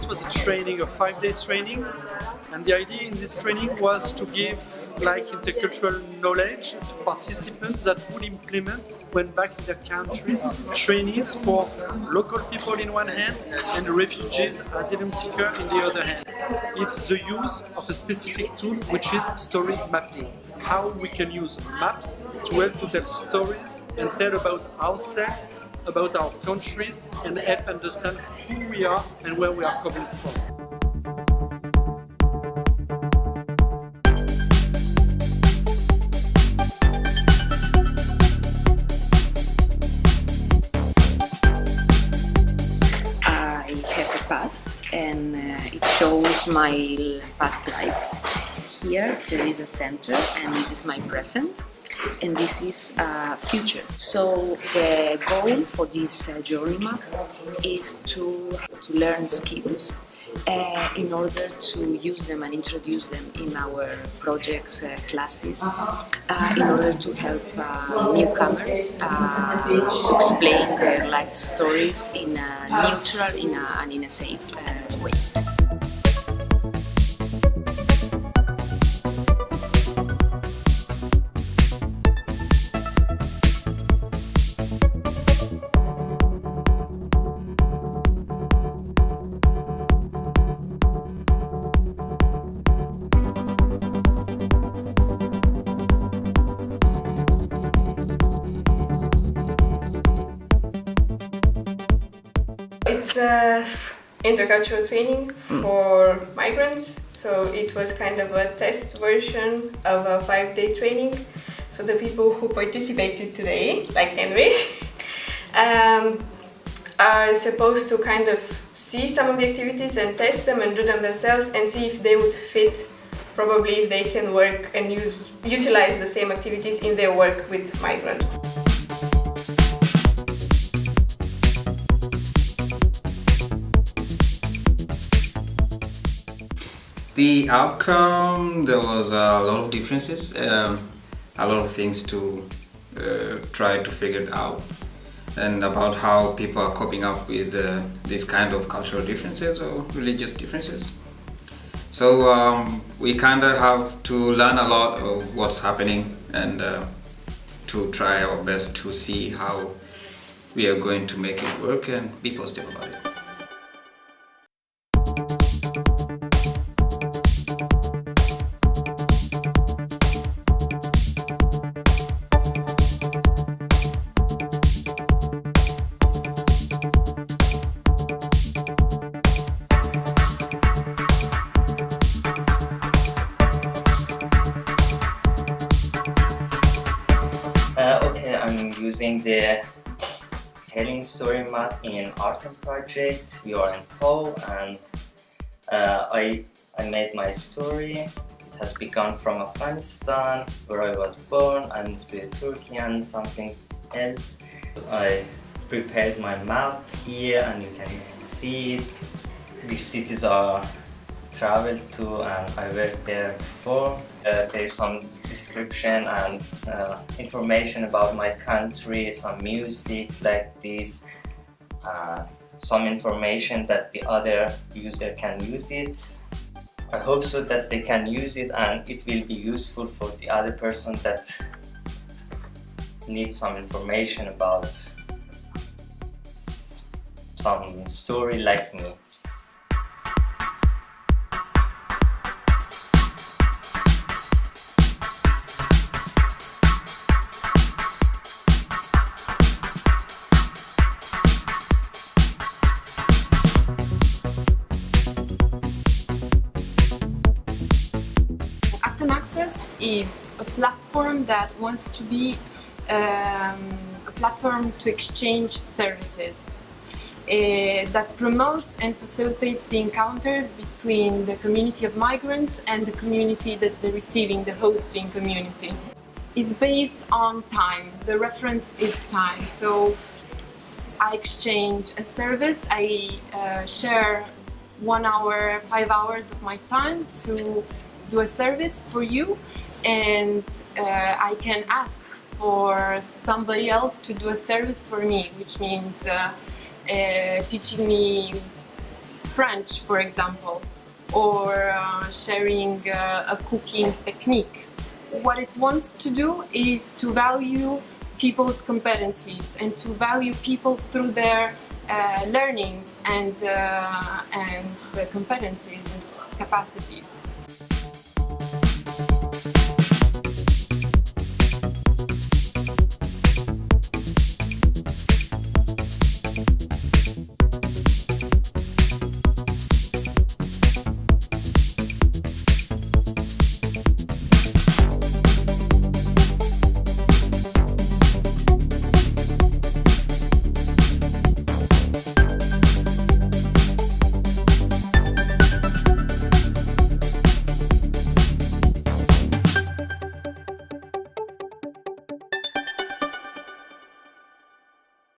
it was a training of 5-day trainings, and the idea in this training was to give intercultural knowledge to participants that would implement when back in their countries trainees for local people in one hand and refugees, asylum seekers in the other hand. It's the use of a specific tool which is story mapping. How we can use maps to help to tell stories and tell about ourselves, about our countries, and help understand who we are and where we are coming from. I have a path and it shows my past life. Here there is a center and it is my present. And this is future. So the goal for this journey map is to learn skills in order to use them and introduce them in our projects, classes, in order to help newcomers to explain their life stories in a neutral and in a safe way. It's intercultural training for migrants, so it was kind of a test version of a 5-day training. So the people who participated today, like Henry, are supposed to kind of see some of the activities and test them and do them themselves and see if they would fit, probably if they can work and utilize the same activities in their work with migrants. The outcome, there was a lot of differences, a lot of things to try to figure it out, and about how people are coping up with these kind of cultural differences or religious differences. So we kind of have to learn a lot of what's happening and to try our best to see how we are going to make it work and be positive about it. I'm using the telling story map in Artem project. We are in Pole, and I made my story. It has begun from Afghanistan, where I was born. I moved to Turkey and something else. I prepared my map here, and you can see it, which cities are traveled to, and I worked there before. There is some description and information about my country, some music like this, some information that the other user can use it. I hope so that they can use it and it will be useful for the other person that needs some information about some story like me. Access is a platform that wants to be a platform to exchange services that promotes and facilitates the encounter between the community of migrants and the community that they're receiving, the hosting community. It's based on time. The reference is time. So I exchange a service, I share 1 hour, 5 hours of my time to do a service for you, and I can ask for somebody else to do a service for me, which means teaching me French, for example, or sharing a cooking technique. What it wants to do is to value people's competencies and to value people through their learnings and competencies and capacities.